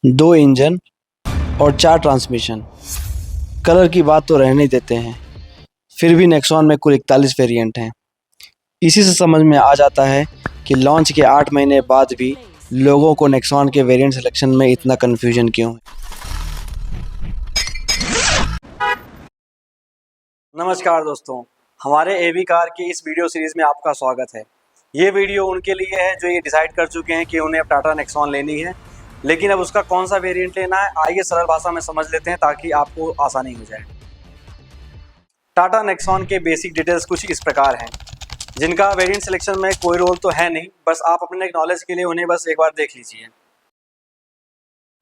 दो इंजन और 4 transmission. Colour की बात तो रहने ही देते हैं, फिर भी नेक्सॉन में कुल 41 वेरिएंट हैं। इसी से समझ में आ जाता है कि लॉन्च के 8 महीने बाद भी लोगों को नेक्सॉन के वेरिएंट सिलेक्शन में इतना कन्फ्यूजन क्यों है। नमस्कार दोस्तों, हमारे एवी कार की इस वीडियो सीरीज़ में आपका स्वागत है। ये वीडियो उनके लिए है जो ये डिसाइड कर चुके हैं कि उन्हें अब टाटा नेक्सॉन लेनी है, लेकिन अब उसका कौन सा वेरिएंट लेना है आइए सरल भाषा में समझ लेते हैं ताकि आपको आसानी हो जाए। टाटा नेक्सॉन के बेसिक डिटेल्स कुछ इस प्रकार हैं, जिनका वेरिएंट सिलेक्शन में कोई रोल तो है नहीं, बस आप अपने नॉलेज के लिए उन्हें बस एक बार देख लीजिए।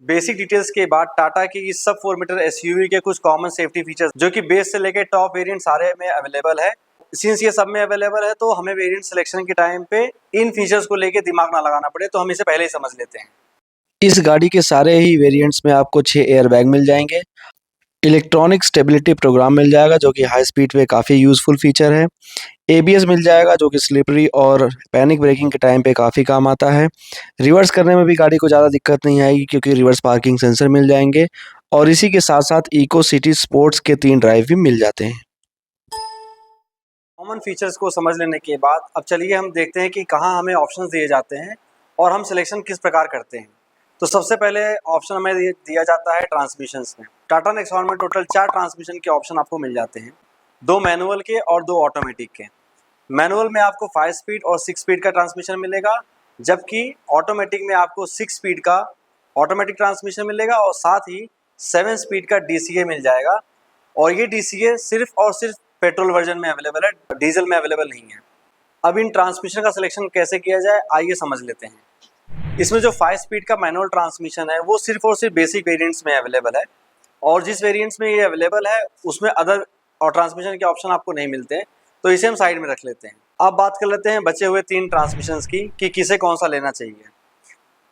बेसिक डिटेल्स के बाद टाटा की इस सब 4 मीटर एसयूवी के कुछ कॉमन सेफ्टी फीचर्स जो कि बेस से लेकर टॉप वेरिएंट सारे में अवेलेबल है। सिंस ये सब में अवेलेबल है तो हमें वेरिएंट सिलेक्शन के टाइम पे इन फीचर्स को लेके दिमाग ना लगाना पड़े, तो हम इसे पहले ही समझ लेते हैं। इस गाड़ी के सारे ही वेरिएंट्स में आपको 6 एयरबैग मिल जाएंगे। इलेक्ट्रॉनिक स्टेबिलिटी प्रोग्राम मिल जाएगा जो कि हाई स्पीड पे काफ़ी यूज़फुल फीचर है। एबीएस मिल जाएगा जो कि स्लिपरी और पैनिक ब्रेकिंग के टाइम पे काफ़ी काम आता है। रिवर्स करने में भी गाड़ी को ज़्यादा दिक्कत नहीं आएगी क्योंकि रिवर्स पार्किंग सेंसर मिल जाएंगे और इसी के साथ साथ इको सिटी स्पोर्ट्स के 3 ड्राइव भी मिल जाते हैं। कॉमन फीचर्स को समझ लेने के बाद अब चलिए हम देखते हैं कि कहाँ हमें ऑप्शंस दिए जाते हैं और हम सिलेक्शन किस प्रकार करते हैं। तो सबसे पहले ऑप्शन हमें दिया जाता है ट्रांसमिशंस में। टाटा नेक्सॉन में टोटल 4 ट्रांसमिशन के ऑप्शन आपको मिल जाते हैं, 2 मैनुअल के और 2 ऑटोमेटिक के। मैनुअल में आपको 5 स्पीड और 6 स्पीड का ट्रांसमिशन मिलेगा, जबकि ऑटोमेटिक में आपको 6 स्पीड का ऑटोमेटिक ट्रांसमिशन मिलेगा और साथ ही 7 स्पीड का डीसीए मिल जाएगा। और ये डीसीए सिर्फ और सिर्फ पेट्रोल वर्जन में अवेलेबल है, डीजल में अवेलेबल नहीं है। अब इन ट्रांसमिशन का सिलेक्शन कैसे किया जाए आइए समझ लेते हैं। इसमें जो 5 स्पीड का मैनुअल ट्रांसमिशन है वो सिर्फ और सिर्फ बेसिक वेरिएंट्स में अवेलेबल है, और जिस वेरिएंट्स में ये अवेलेबल है उसमें अदर और ट्रांसमिशन के ऑप्शन आपको नहीं मिलते, तो इसे हम साइड में रख लेते हैं। अब बात कर लेते हैं बचे हुए 3 ट्रांसमिशंस की कि किसे कौन सा लेना चाहिए।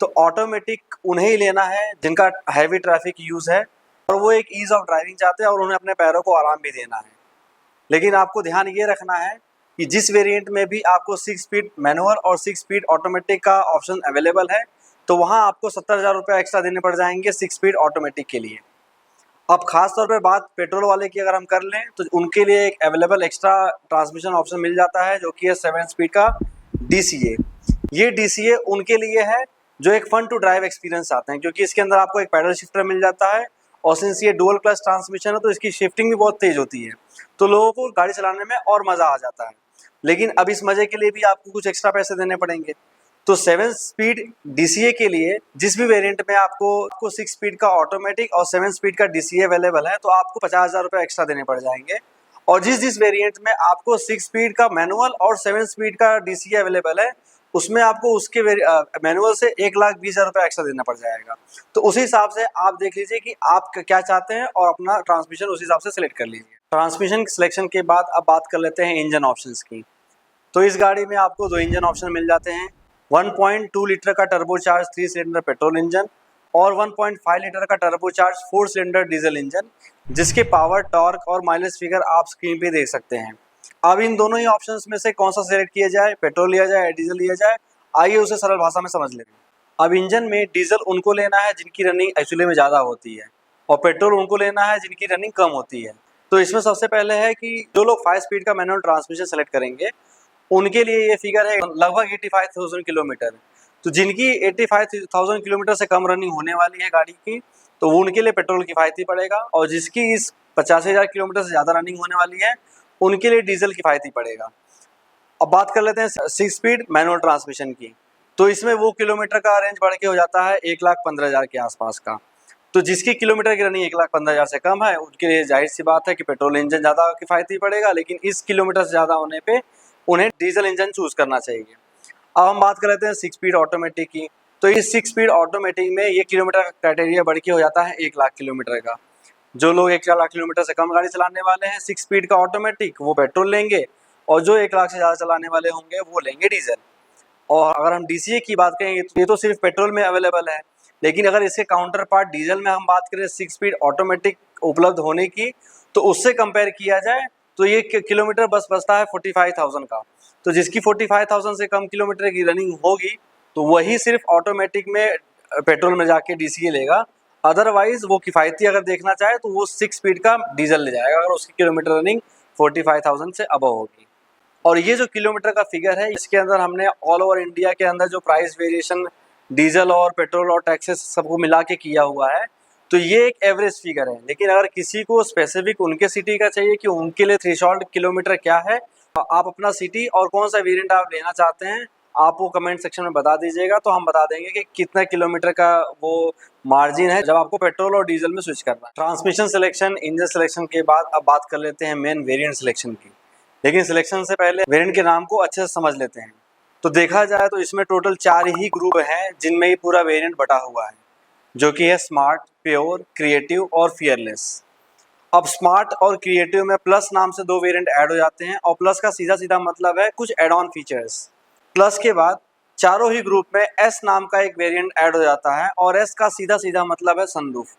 तो ऑटोमेटिक उन्हें ही लेना है जिनका हैवी ट्रैफिक यूज़ है और वो एक ईज़ ऑफ ड्राइविंग चाहते हैं और उन्हें अपने पैरों को आराम भी देना है। लेकिन आपको ध्यान ये रखना है कि जिस वेरिएंट में भी आपको 6 स्पीड मैनुअल और 6 स्पीड ऑटोमेटिक का ऑप्शन अवेलेबल है, तो वहाँ आपको 70,000 रुपये एक्स्ट्रा देने पड़ जाएंगे 6 स्पीड ऑटोमेटिक के लिए। अब खास तौर पे बात पेट्रोल वाले की अगर हम कर लें तो उनके लिए एक अवेलेबल एक्स्ट्रा ट्रांसमिशन ऑप्शन मिल जाता है जो कि है 7 स्पीड का डीसीए। ये डीसीए उनके लिए है जो एक फन टू ड्राइव एक्सपीरियंस चाहते हैं, क्योंकि इसके अंदर आपको एक पैडल शिफ्टर मिल जाता है और सिंस ये डुअल क्लच ट्रांसमिशन है तो इसकी शिफ्टिंग भी बहुत तेज होती है, तो लोगों को गाड़ी चलाने में और मज़ा आ जाता है। लेकिन अब इस मज़े के लिए भी आपको कुछ एक्स्ट्रा पैसे देने पड़ेंगे। तो 7 स्पीड डीसीए के लिए जिस भी वेरिएंट में आपको 6 स्पीड का ऑटोमेटिक और 7 स्पीड का डीसीए अवेलेबल है तो आपको 50,000 रुपये एक्स्ट्रा देने पड़ जाएंगे। और जिस वेरिएंट में आपको 6 स्पीड का मैनुअल और 7 स्पीड का डीसीए अवेलेबल है उसमें आपको उसके मैनुअल से 1,20,000 रुपये एक्स्ट्रा देना पड़ जाएगा। तो उसी हिसाब से आप देख लीजिए कि आप क्या चाहते हैं और अपना ट्रांसमिशन उस हिसाब से सिलेक्ट कर लीजिए। ट्रांसमिशन सिलेक्शन के बाद अब बात कर लेते हैं इंजन ऑप्शंस की। तो इस गाड़ी में आपको 2 इंजन ऑप्शन मिल जाते हैं, 1.2 लीटर का टर्बोचार्ज 3 सिलेंडर पेट्रोल इंजन और 1.5 लीटर का टर्बोचार्ज 4 सिलेंडर डीजल इंजन, जिसके पावर, टॉर्क और माइलेज फिगर आप स्क्रीन पे देख सकते हैं। अब इन दोनों ही ऑप्शंस में से कौन सा सेलेक्ट किया जाए, पेट्रोल लिया जाए या डीजल लिया जाए, आइए उसे सरल भाषा में समझ लेते हैं। अब इंजन में डीजल उनको लेना है जिनकी रनिंग एक्चुअली में ज़्यादा होती है और पेट्रोल उनको लेना है जिनकी रनिंग कम होती है। तो इसमें सबसे पहले है कि जो लोग 5 स्पीड का मैनुअल ट्रांसमिशन सेलेक्ट करेंगे उनके लिए ये फिगर है लगभग 85,000 किलोमीटर। तो जिनकी 85,000 किलोमीटर से कम रनिंग होने वाली है गाड़ी की तो वो उनके लिए पेट्रोल किफ़ायती पड़ेगा, और जिसकी इस 85,000 किलोमीटर से ज़्यादा रनिंग होने वाली है उनके लिए डीजल किफ़ायती पड़ेगा। अब बात कर लेते हैं 6 स्पीड मैनुअल ट्रांसमिशन की। तो इसमें वो किलोमीटर का रेंज बढ़ के हो जाता है 1,15,000 के आसपास का। तो जिसकी किलोमीटर की रनिंग 1,15,000 से कम है उनके लिए जाहिर सी बात है कि पेट्रोल इंजन ज़्यादा किफ़ायती पड़ेगा, लेकिन इस किलोमीटर से ज़्यादा होने पे उन्हें डीजल इंजन चूज़ करना चाहिए। अब हम बात कर लेते हैं 6 स्पीड ऑटोमेटिक की। तो इस 6 स्पीड ऑटोमेटिक में ये किलोमीटर का क्राइटेरिया बढ़ के हो जाता है 1,00,000 किलोमीटर का। जो लोग 1,00,000 किलोमीटर से कम गाड़ी चलाने वाले हैं 6 स्पीड का ऑटोमेटिक वो पेट्रोल लेंगे, और जो 1,00,000 से ज़्यादा चलाने वाले होंगे वो लेंगे डीजल। और अगर हम डीसीए की बात करें ये तो सिर्फ पेट्रोल में अवेलेबल है, लेकिन अगर इसके काउंटर पार्ट डीजल में हम बात करें 6 स्पीड ऑटोमेटिक उपलब्ध होने की तो उससे कंपेयर किया जाए तो ये किलोमीटर बस बचता है 45,000 का। तो जिसकी 45,000 से कम किलोमीटर की रनिंग होगी तो वही सिर्फ ऑटोमेटिक में पेट्रोल में जाके डीसी लेगा। अदरवाइज वो किफ़ायती अगर देखना चाहे तो वो 6 स्पीड का डीजल ले जाएगा अगर उसकी किलोमीटर रनिंग 45,000 से अबव होगी। और ये जो किलोमीटर का फिगर है, इसके अंदर हमने ऑल ओवर इंडिया के अंदर जो प्राइस वेरिएशन डीजल और पेट्रोल और टैक्सेस सबको मिला के किया हुआ है, तो ये एक एवरेज फिगर है। लेकिन अगर किसी को स्पेसिफिक उनके सिटी का चाहिए कि उनके लिए थ्रेशोल्ड किलोमीटर क्या है, आप अपना सिटी और कौन सा वेरिएंट आप लेना चाहते हैं, आप वो कमेंट सेक्शन में बता दीजिएगा, तो हम बता देंगे कि कितना किलोमीटर का वो मार्जिन है जब आपको पेट्रोल और डीजल में स्विच करना है। ट्रांसमिशन सिलेक्शन, इंजन सिलेक्शन के बाद अब बात कर लेते हैं मेन वेरिएंट सिलेक्शन की। लेकिन सिलेक्शन से पहले वेरिएंट के नाम को अच्छे से समझ लेते हैं। तो देखा जाए तो इसमें टोटल 4 ही ग्रुप हैं जिनमें ये पूरा वेरिएंट बटा हुआ है, जो कि है स्मार्ट, प्योर, क्रिएटिव और फियरलेस। अब स्मार्ट और क्रिएटिव में प्लस नाम से 2 वेरिएंट ऐड हो जाते हैं, और प्लस का सीधा सीधा मतलब है कुछ एड ऑन फीचर्स। प्लस के बाद चारों ही ग्रुप में एस नाम का एक वेरिएंट ऐड हो जाता है, और एस का सीधा सीधा मतलब है सनरूफ।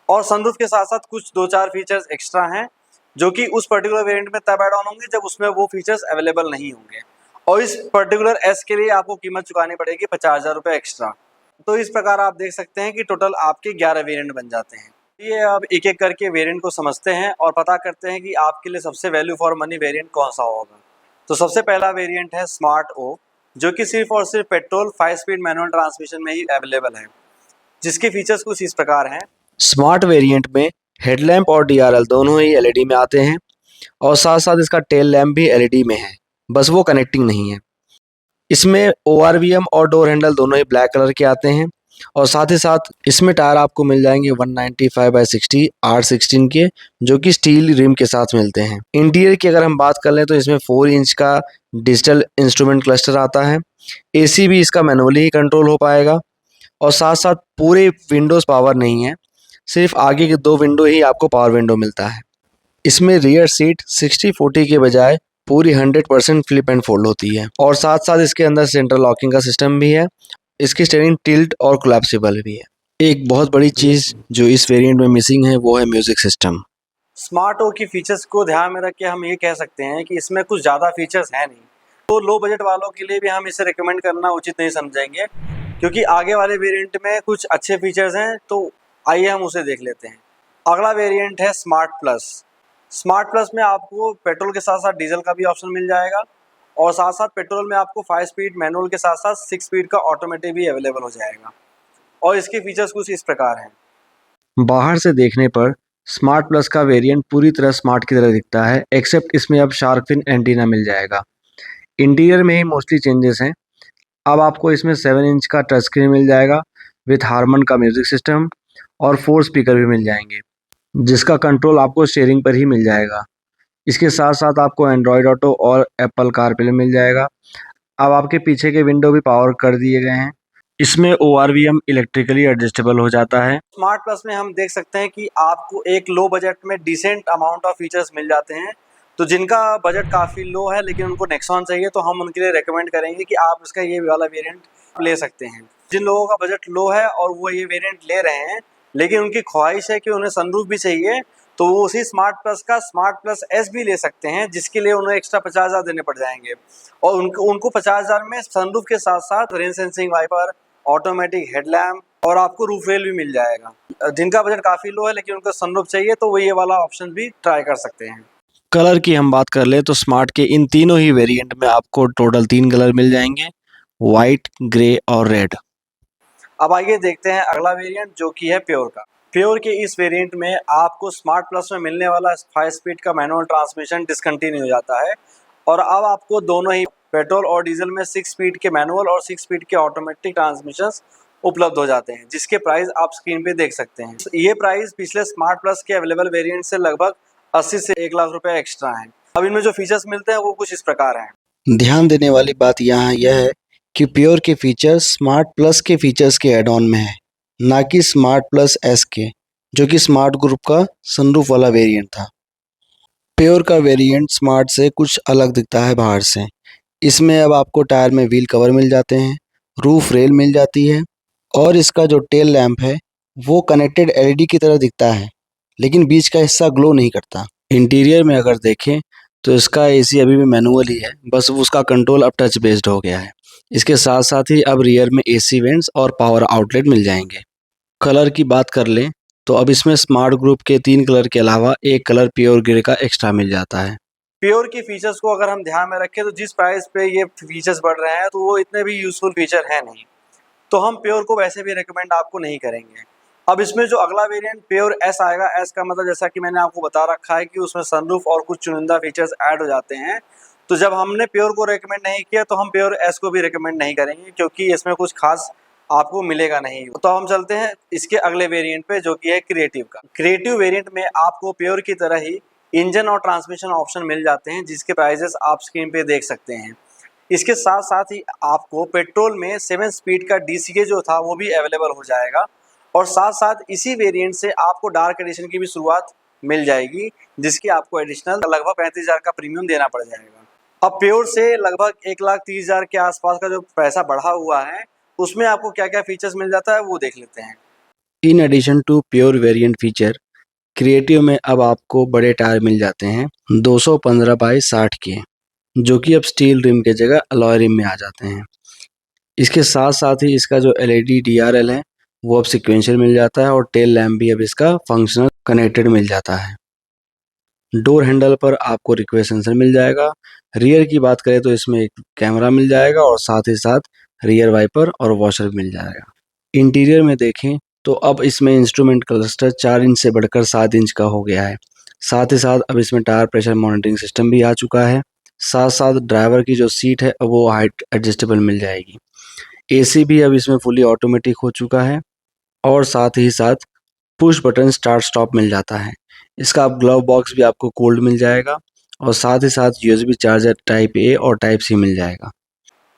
और सनरूफ के साथ साथ कुछ 2-4 फीचर्स एक्स्ट्रा हैं जो कि उस पर्टिकुलर वेरिएंट में तब ऐड ऑन होंगे जब उसमें वो फीचर्स अवेलेबल नहीं होंगे। और इस पर्टिकुलर एस के लिए आपको कीमत चुकानी पड़ेगी 50,000 रुपये एक्स्ट्रा। तो इस प्रकार आप देख सकते हैं कि टोटल आपके 11 वेरिएंट बन जाते हैं। ये अब एक एक करके वेरिएंट को समझते हैं और पता करते हैं कि आपके लिए सबसे वैल्यू फॉर मनी वेरिएंट कौन सा होगा। तो सबसे पहला वेरिएंट है स्मार्ट ओ, जो कि सिर्फ और सिर्फ पेट्रोल 5 स्पीड मैनुअल ट्रांसमिशन में ही अवेलेबल है, जिसके फीचर्स कुछ इस प्रकार हैं। स्मार्ट वेरिएंट में हेडलैम्प और डीआरएल दोनों ही एलईडी में आते हैं, और साथ साथ इसका टेल लैम्प भी एलईडी में है, बस वो कनेक्टिंग नहीं है। इसमें ओआरवीएम और डोर हैंडल दोनों ही ब्लैक कलर के आते हैं, और साथ ही साथ इसमें टायर आपको मिल जाएंगे 195/60 R16 के, जो कि स्टील रिम के साथ मिलते हैं। इंटीरियर की अगर हम बात कर लें तो इसमें 4 इंच का डिजिटल इंस्ट्रूमेंट क्लस्टर आता है। एसी भी इसका मैनुअली ही कंट्रोल हो पाएगा, और साथ साथ पूरे विंडोज़ पावर नहीं है, सिर्फ आगे के 2 विंडो ही आपको पावर विंडो मिलता है। इसमें रियर सीट 60/40 के बजाय पूरी 100% फ्लिप एंड फोल्ड होती है, और साथ साथ इसके अंदर सेंट्रल लॉकिंग का सिस्टम भी है। इसकी स्टीयरिंग टिल्ट और कोलैप्सिबल भी है। एक बहुत बड़ी चीज़ जो इस वेरिएंट में मिसिंग है वो है म्यूजिक सिस्टम। स्मार्ट ओ की फीचर्स को ध्यान में रख के हम ये कह सकते हैं कि इसमें कुछ ज़्यादा फीचर्स हैं नहीं, तो लो बजट वालों के लिए भी हम इसे रिकमेंड करना उचित नहीं समझेंगे, क्योंकि आगे वाले वेरिएंट में कुछ अच्छे फीचर्स हैं। तो आइए हम उसे देख लेते हैं। अगला वेरिएंट है स्मार्ट प्लस। स्मार्ट प्लस में आपको पेट्रोल के साथ साथ डीजल का भी ऑप्शन मिल जाएगा, और साथ साथ पेट्रोल में आपको 5 स्पीड मैनुअल के साथ साथ 6 स्पीड का ऑटोमेटिक भी अवेलेबल हो जाएगा। और इसके फीचर्स कुछ इस प्रकार हैं। बाहर से देखने पर स्मार्ट प्लस का वेरिएंट पूरी तरह स्मार्ट की तरह दिखता है, एक्सेप्ट इसमें अब शार्क फिन एंटीना मिल जाएगा। इंटीरियर में ही मोस्टली चेंजेस हैं। अब आपको इसमें 7 इंच का टच स्क्रीन मिल जाएगा विथ हारमन का म्यूजिक सिस्टम, और 4 स्पीकर भी मिल जाएंगे, जिसका कंट्रोल आपको स्टीयरिंग पर ही मिल जाएगा। इसके साथ साथ आपको एंड्रॉयड ऑटो और एप्पल कारप्ले मिल जाएगा। अब आपके पीछे के विंडो भी पावर कर दिए गए हैं। इसमें ओआरवीएम इलेक्ट्रिकली एडजस्टेबल हो जाता है। स्मार्ट प्लस में हम देख सकते हैं कि आपको एक लो बजट में डिसेंट अमाउंट ऑफ फीचर्स मिल जाते हैं। तो जिनका बजट काफ़ी लो है लेकिन उनको नेक्सॉन चाहिए, तो हम उनके लिए रेकमेंड करेंगे कि आप इसका ये वाला वेरिएंट ले सकते हैं। जिन लोगों का बजट लो है और वो ये वेरिएंट ले रहे हैं लेकिन उनकी ख्वाहिश है कि उन्हें सनरूफ भी चाहिए, तो वो उसी स्मार्ट प्लस का स्मार्ट प्लस एस भी ले सकते हैं, जिसके लिए उन्हें एक्स्ट्रा 50,000 देने पड़ जाएंगे। और उनको 50,000 में सनरूफ के साथ साथ rain sensing wiper, automatic headlamp और आपको रूफ रेल भी मिल जाएगा। जिनका बजट काफ़ी लो है लेकिन उनको सनरूफ चाहिए, तो वो ये वाला ऑप्शन भी ट्राई कर सकते हैं। कलर की हम बात कर ले तो स्मार्ट के इन तीनों ही वेरिएंट में आपको टोटल 3 कलर मिल जाएंगे, वाइट, ग्रे और रेड। अब आइए देखते हैं अगला वेरिएंट, जो कि है प्योर का। प्योर के इस वेरिएंट में आपको स्मार्ट प्लस में मिलने वाला 5 स्पीड का मैनुअल ट्रांसमिशन डिसकंटिन्यू हो जाता है, और अब आपको दोनों ही पेट्रोल और डीजल में 6 स्पीड के मैनुअल और 6 स्पीड के ऑटोमेटिक ट्रांसमिशंस उपलब्ध हो जाते हैं, जिसके प्राइस आप स्क्रीन पे देख सकते हैं। ये प्राइस पिछले स्मार्ट प्लस के अवेलेबल वेरिएंट से लगभग 80 से 1 लाख रुपए एक्स्ट्रा हैं। अब इनमें जो फीचर्स मिलते हैं वो कुछ इस प्रकार हैं। ध्यान देने वाली बात यहाँ यह है कि प्योर के फीचर्स स्मार्ट प्लस के फीचर्स के एड ऑन में है, ना कि स्मार्ट प्लस एस के, जो कि स्मार्ट ग्रुप का सनरूफ वाला वेरिएंट था। प्योर का वेरिएंट स्मार्ट से कुछ अलग दिखता है बाहर से। इसमें अब आपको टायर में व्हील कवर मिल जाते हैं, रूफ रेल मिल जाती है, और इसका जो टेल लैंप है वो कनेक्टेड एलईडी की तरह दिखता है, लेकिन बीच का हिस्सा ग्लो नहीं करता। इंटीरियर में अगर देखें तो इसका एसी अभी भी मैनुअल ही है, बस उसका कंट्रोल अब टच बेस्ड हो गया है। इसके साथ साथ ही अब रियर में एसी वेंट्स और पावर आउटलेट मिल जाएंगे। कलर की बात कर लें तो अब इसमें स्मार्ट ग्रुप के 3 कलर के अलावा एक कलर प्योर ग्रे का एक्स्ट्रा मिल जाता है। प्योर की फीचर्स को अगर हम ध्यान में रखें तो जिस प्राइस पे ये फीचर्स बढ़ रहे हैं तो वो इतने भी यूजफुल फीचर है नहीं, तो हम प्योर को वैसे भी रिकमेंड आपको नहीं करेंगे। अब इसमें जो अगला वेरिएंट प्योर एस आएगा, एस का मतलब जैसा कि मैंने आपको बता रखा है कि उसमें सनरूफ और कुछ चुनिंदा फीचर्स ऐड हो जाते हैं। तो जब हमने प्योर को रिकमेंड नहीं किया तो हम प्योर एस को भी रिकमेंड नहीं करेंगे, क्योंकि इसमें कुछ खास आपको मिलेगा नहीं। तो हम चलते हैं इसके अगले वेरिएंट पे, जो कि है क्रिएटिव का। क्रिएटिव वेरिएंट में आपको प्योर की तरह ही इंजन और ट्रांसमिशन ऑप्शन मिल जाते हैं, जिसके प्राइजेस आप स्क्रीन पे देख सकते हैं। इसके साथ साथ ही आपको पेट्रोल में 7 स्पीड का डीसीए जो था वो भी अवेलेबल हो जाएगा, और साथ साथ इसी वेरिएंट से आपको डार्क एडिशन की भी शुरुआत मिल जाएगी, जिसकी आपको एडिशनल लगभग 35,000 का प्रीमियम देना पड़ जाएगा। अब प्योर से लगभग 1,30,000 के आसपास का जो पैसा बढ़ा हुआ है, उसमें आपको क्या क्या फीचर्स मिल जाता है वो देख लेते हैं। In addition to pure variant feature, creative में अब आपको बड़े टायर मिल जाते हैं 215 बाई 60 के, जो कि अब स्टील रिम के जगह अलॉय रिम में आ जाते हैं। इसके साथ साथ ही इसका जो एलईडी डीआरएल है वो अब सिक्वेंशियल मिल जाता है, और टेल लैम्प भी अब इसका फंक्शनल कनेक्टेड मिल जाता है। डोर हैंडल पर आपको रिक्वेस्ट सेंसर मिल जाएगा। रियर की बात करें तो इसमें एक कैमरा मिल जाएगा, और साथ ही साथ रियर वाइपर और वॉशर मिल जाएगा। इंटीरियर में देखें तो अब इसमें इंस्ट्रूमेंट क्लस्टर 4 इंच से बढ़कर 7 इंच का हो गया है। साथ ही साथ अब इसमें टायर प्रेशर मॉनिटरिंग सिस्टम भी आ चुका है। साथ साथ ड्राइवर की जो सीट है वो हाइट एडजस्टेबल मिल जाएगी। एसी भी अब इसमें फुली ऑटोमेटिक हो चुका है, और साथ ही साथ पुश बटन स्टार्ट स्टॉप मिल जाता है। इसका अब ग्लव बॉक्स भी आपको कोल्ड मिल जाएगा, और साथ ही साथ यूएसबी चार्जर टाइप ए और टाइप सी मिल जाएगा।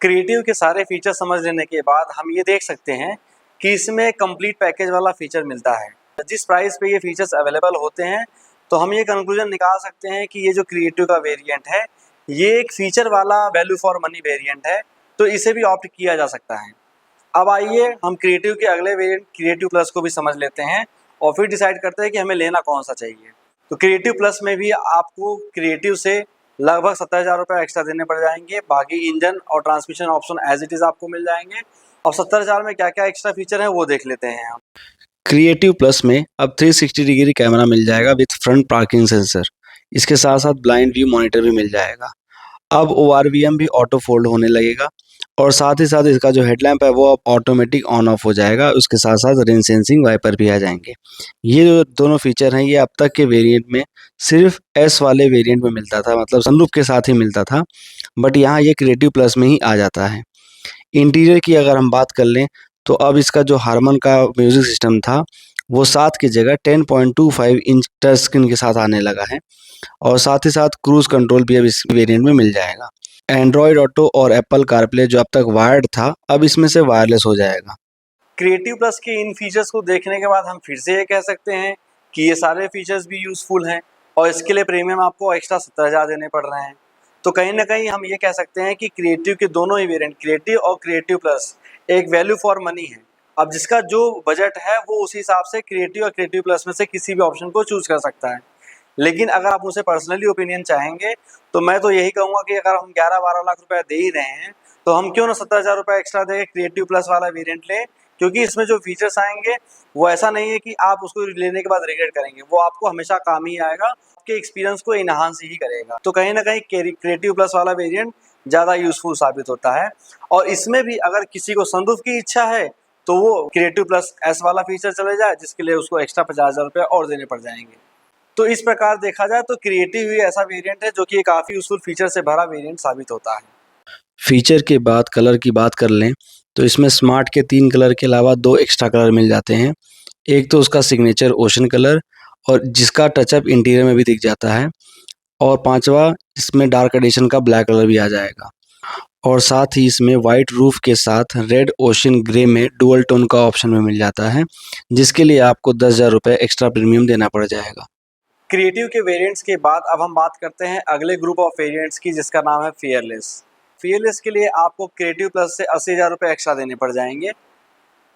क्रिएटिव के सारे फीचर समझ लेने के बाद हम ये देख सकते हैं कि इसमें कंप्लीट पैकेज वाला फीचर मिलता है। जिस प्राइस पे ये फीचर्स अवेलेबल होते हैं, तो हम ये कंक्लूजन निकाल सकते हैं कि ये जो क्रिएटिव का वेरिएंट है, ये एक फीचर वाला वैल्यू फॉर मनी वेरिएंट है, तो इसे भी ऑप्ट किया जा सकता है। अब आइए हम क्रिएटिव के अगले वेरिएंट क्रिएटिव प्लस को भी समझ लेते हैं, और फिर डिसाइड करते हैं कि हमें लेना कौन सा चाहिए। तो क्रिएटिव प्लस में भी आपको क्रिएटिव से लगभग 70,000 रुपये एक्स्ट्रा देने पड़ जाएंगे। बाकी इंजन और transmission option as it is आपको मिल जाएंगे। और 70,000 में क्या क्या एक्स्ट्रा फीचर है वो देख लेते हैं हम। क्रिएटिव प्लस में अब 360 डिग्री कैमरा मिल जाएगा विथ फ्रंट पार्किंग सेंसर। इसके साथ साथ ब्लाइंड व्यू मॉनिटर भी मिल जाएगा। अब ORVM भी ऑटो फोल्ड होने लगेगा, और साथ ही साथ इसका जो हेडलैम्प है वो अब ऑटोमेटिक ऑन ऑफ हो जाएगा। उसके साथ साथ रेन सेंसिंग वाइपर भी आ जाएंगे। ये जो दोनों फीचर हैं ये अब तक के वेरिएंट में सिर्फ एस वाले वेरिएंट में मिलता था, मतलब सनरूफ के साथ ही मिलता था, बट यहाँ ये क्रिएटिव प्लस में ही आ जाता है। इंटीरियर की अगर हम बात कर लें तो अब इसका जो हारमन का म्यूजिक सिस्टम था वो 7 की जगह 10.25 इंच टच स्क्रीन के साथ आने लगा है, और साथ ही साथ क्रूज कंट्रोल भी अब इस वेरिएंट में मिल जाएगा। एंड्रॉयड ऑटो और एप्पल कारप्ले जो अब तक वायर्ड था अब इसमें से वायरलेस हो जाएगा। क्रिएटिव प्लस के इन फीचर्स को देखने के बाद हम फिर से ये कह सकते हैं कि ये सारे फीचर्स भी यूज़फुल हैं, और इसके लिए प्रीमियम आपको एक्स्ट्रा 70,000 देने पड़ रहे हैं। तो कहीं ना कहीं हम ये कह सकते हैं कि क्रिएटिव के दोनों ही वेरिएंट, क्रिएटिव और क्रिएटिव प्लस, एक वैल्यू फॉर मनी है। अब जिसका जो बजट है वो उस हिसाब से क्रिएटिव और क्रिएटिव प्लस में से किसी भी ऑप्शन को चूज कर सकता है। लेकिन अगर आप मुझसे पर्सनली ओपिनियन चाहेंगे तो मैं तो यही कहूँगा कि अगर हम 11-12 लाख रुपए दे ही रहे हैं तो हम क्यों ना 70,000 रुपये एक्स्ट्रा देके क्रिएटिव प्लस वाला वेरिएंट लें, क्योंकि इसमें जो फीचर्स आएंगे वो ऐसा नहीं है कि आप उसको लेने के बाद रिग्रेट करेंगे, वो आपको हमेशा काम ही आएगा, आपके एक्सपीरियंस को इनहांस ही करेगा। तो कहीं ना कहीं क्रिएटिव प्लस वाला वेरिएंट ज़्यादा यूजफुल साबित होता है। और इसमें भी अगर किसी को सनरूफ की इच्छा है तो वो क्रिएटिव प्लस एस वाला फीचर चले जाए, जिसके लिए उसको एक्स्ट्रा 50,000 रुपये और देने पड़ जाएंगे। तो इस प्रकार देखा जाए तो क्रिएटिव ही ऐसा वेरिएंट है जो कि काफ़ी यूजफुल फीचर से भरा वेरिएंट साबित होता है। फीचर के बाद कलर की बात कर लें तो इसमें स्मार्ट के 3 कलर के अलावा 2 एक्स्ट्रा कलर मिल जाते हैं। एक तो उसका सिग्नेचर ओशन कलर, और जिसका टचअप इंटीरियर में भी दिख जाता है, और पांचवा इसमें डार्क एडिशन का ब्लैक कलर भी आ जाएगा, और साथ ही इसमें वाइट रूफ के साथ रेड ओशन ग्रे में डुअल टोन का ऑप्शन में मिल जाता है, जिसके लिए आपको 10,000 रुपये एक्स्ट्रा प्रीमियम देना पड़ जाएगा। क्रिएटिव के वेरिएंट्स के बाद अब हम बात करते हैं अगले ग्रुप ऑफ वेरिएंट्स की, जिसका नाम है फियरलेस। फियरलेस के लिए आपको क्रिएटिव प्लस से 80,000 रुपये एक्स्ट्रा देने पड़ जाएंगे।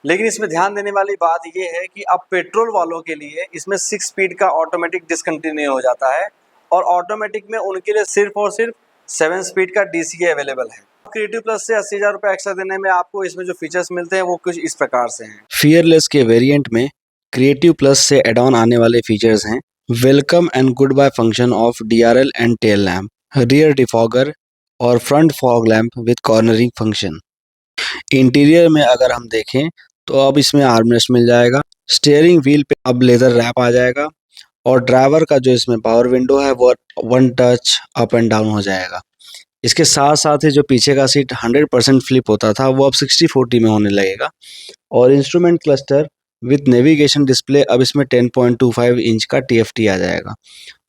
लेकिन इसमें ध्यान देने वाली बात ये है कि अब पेट्रोल वालों के लिए इसमें 6 स्पीड का ऑटोमेटिक डिसकंटिन्यू हो जाता है, और ऑटोमेटिक में उनके लिए सिर्फ और सिर्फ 7 स्पीड का DCA अवेलेबल है। क्रिएटिव प्लस से 80,000 रुपये एक्स्ट्रा देने में आपको इसमें जो फीचर्स मिलते हैं वो कुछ इस प्रकार से हैं। फियरलेस के वेरिएंट में क्रिएटिव प्लस से एड ऑन आने वाले फीचर्स हैं welcome and good bye function of DRL and tail lamp, rear defogger और front fog lamp with cornering function. Interior में अगर हम देखें तो अब इसमें आर्मरेस्ट मिल जाएगा, स्टीयरिंग व्हील पे अब लेदर रैप आ जाएगा और ड्राइवर का जो इसमें पावर विंडो है वो 1 टच अप एंड डाउन हो जाएगा। इसके साथ साथ ही जो पीछे का सीट 100% फ्लिप होता था वो अब 60/40 में होने लगेगा और instrument cluster with navigation display अब इसमें 10.25 इंच का TFT आ जाएगा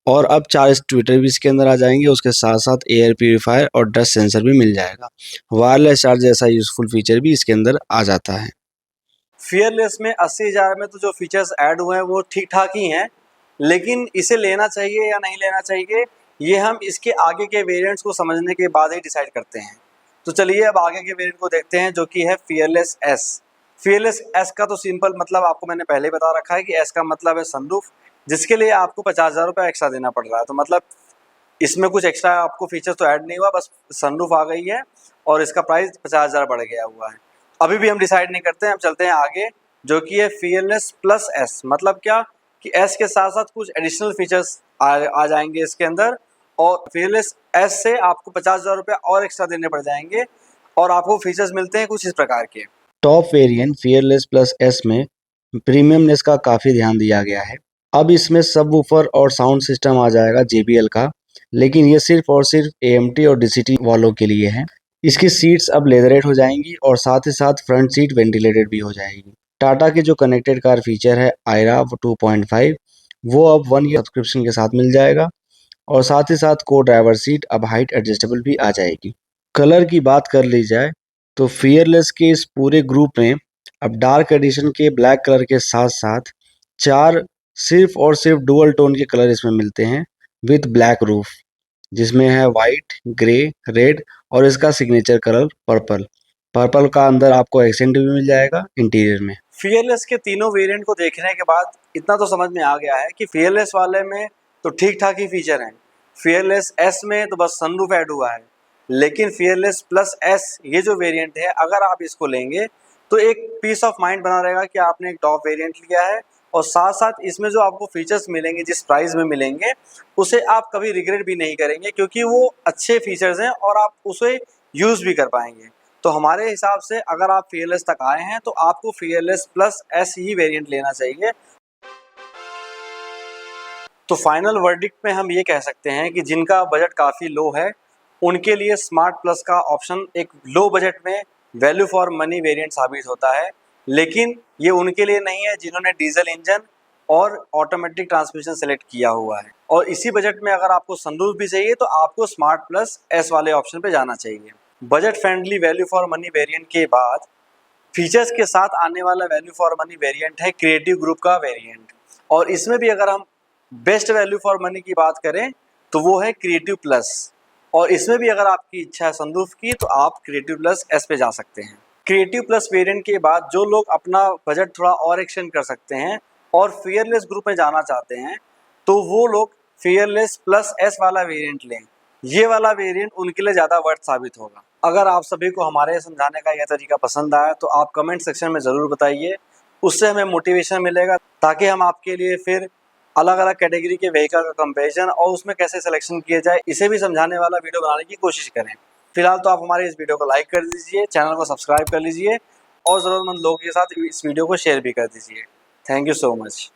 और अब 4 ट्विटर भी इसके अंदर आ जाएंगे। उसके साथ साथ एयर प्यूरीफायर और डस्ट सेंसर भी मिल जाएगा। वायरलेस चार्ज जैसा यूजफुल फीचर भी इसके अंदर आ जाता है। फियरलेस में 80,000 में तो जो फीचर्स ऐड हुए हैं वो ठीक ठाक ही हैं, लेकिन इसे लेना चाहिए या नहीं लेना चाहिए ये हम इसके आगे के वेरिएंट्स को समझने के बाद ही डिसाइड करते हैं। तो चलिए अब आगे के वेरिएंट को देखते हैं जो कि है फियरलेस एस। फियरलेस एस का तो सिंपल मतलब आपको मैंने पहले ही बता रखा है कि एस का मतलब है सनरूफ, जिसके लिए आपको 50,000 रुपये एक्स्ट्रा देना पड़ रहा है। तो मतलब इसमें कुछ एक्स्ट्रा आपको फीचर्स तो ऐड नहीं हुआ, बस सनरूफ आ गई है और इसका प्राइस 50,000 बढ़ गया हुआ है। अभी भी हम डिसाइड नहीं करते हैं, अब चलते हैं आगे जो कि है फियरलेस प्लस एस। मतलब क्या कि एस के साथ साथ कुछ एडिशनल फीचर्स आ जाएंगे इसके अंदर और फियरलेस एस से आपको 50,000 रुपये और एक्स्ट्रा देने पड़ जाएंगे और आपको फीचर्स मिलते हैं कुछ इस प्रकार के। Top variant fearless plus S में प्रीमियमनेस का काफ़ी ध्यान दिया गया है। अब इसमें सबवूफर और साउंड सिस्टम आ जाएगा JBL का, लेकिन ये सिर्फ और सिर्फ AMT और DCT वालों के लिए है। इसकी सीट्स अब लेदरेट हो जाएंगी और साथ ही साथ फ्रंट सीट वेंटिलेटेड भी हो जाएगी। टाटा के जो कनेक्टेड कार फीचर है आयरा 2.5 वो अब 1 ईयर सब्सक्रिप्शन के साथ मिल जाएगा और साथ ही साथ को ड्राइवर सीट अब हाइट एडजस्टेबल भी आ जाएगी। कलर की बात कर ली जाए तो फियरलेस के इस पूरे ग्रुप में अब डार्क एडिशन के ब्लैक कलर के साथ साथ 4 सिर्फ और सिर्फ डुअल टोन के कलर इसमें मिलते हैं विद ब्लैक रूफ, जिसमें है वाइट, ग्रे, रेड और इसका सिग्नेचर कलर पर्पल। पर्पल का अंदर आपको एक्सेंट भी मिल जाएगा इंटीरियर में। फियरलेस के तीनों वेरिएंट को देखने के बाद इतना तो समझ में आ गया है कि फियरलेस वाले में तो ठीक ठाक ही फीचर हैं। फियरलेस एस में तो बस सनरूफ ऐड हुआ है, लेकिन फियरलेस प्लस एस ये जो वेरिएंट है अगर आप इसको लेंगे तो एक पीस ऑफ माइंड बना रहेगा कि आपने एक टॉप वेरिएंट लिया है और साथ साथ इसमें जो आपको फीचर्स मिलेंगे जिस प्राइस में मिलेंगे उसे आप कभी रिग्रेट भी नहीं करेंगे, क्योंकि वो अच्छे फीचर्स हैं और आप उसे यूज़ भी कर पाएंगे। तो हमारे हिसाब से अगर आप फियरलेस तक आए हैं तो आपको फियरलेस प्लस एस ही वेरिएंट लेना चाहिए। तो फाइनल वर्डिक्ट में हम ये कह सकते हैं कि जिनका बजट काफ़ी लो है उनके लिए स्मार्ट प्लस का ऑप्शन एक लो बजट में वैल्यू फॉर मनी वेरिएंट साबित होता है, लेकिन ये उनके लिए नहीं है जिन्होंने डीजल इंजन और ऑटोमेटिक ट्रांसमिशन सेलेक्ट किया हुआ है। और इसी बजट में अगर आपको सनरूफ भी चाहिए तो आपको स्मार्ट प्लस एस वाले ऑप्शन पे जाना चाहिए। Budget friendly value for money variant के बाद फीचर्स के साथ आने वाला वैल्यू फॉर मनी वेरिएंट है क्रिएटिव ग्रुप का वेरिएंट, और इसमें भी अगर हम बेस्ट वैल्यू फॉर मनी की बात करें तो वो है क्रिएटिव प्लस, और इसमें भी अगर आपकी इच्छा है सनरूफ की तो आप क्रिएटिव प्लस एस पे जा सकते हैं। क्रिएटिव प्लस वेरिएंट के बाद जो लोग अपना बजट थोड़ा और एक्सटेंड कर सकते हैं और फियरलेस ग्रुप में जाना चाहते हैं तो वो लोग फियरलेस प्लस एस वाला वेरिएंट लें। ये वाला वेरिएंट उनके लिए ज़्यादा वर्थ साबित होगा। अगर आप सभी को हमारे समझाने का यह तरीका पसंद आया तो आप कमेंट सेक्शन में ज़रूर बताइए, उससे हमें मोटिवेशन मिलेगा ताकि हम आपके लिए फिर अलग अलग कैटेगरी के व्हीकल का कंपैरिजन और उसमें कैसे सिलेक्शन किया जाए इसे भी समझाने वाला वीडियो बनाने की कोशिश करें। फिलहाल तो आप हमारे इस वीडियो को लाइक कर दीजिए, चैनल को सब्सक्राइब कर लीजिए और ज़रूरतमंद लोगों के साथ इस वीडियो को शेयर भी कर दीजिए। Thank you so much.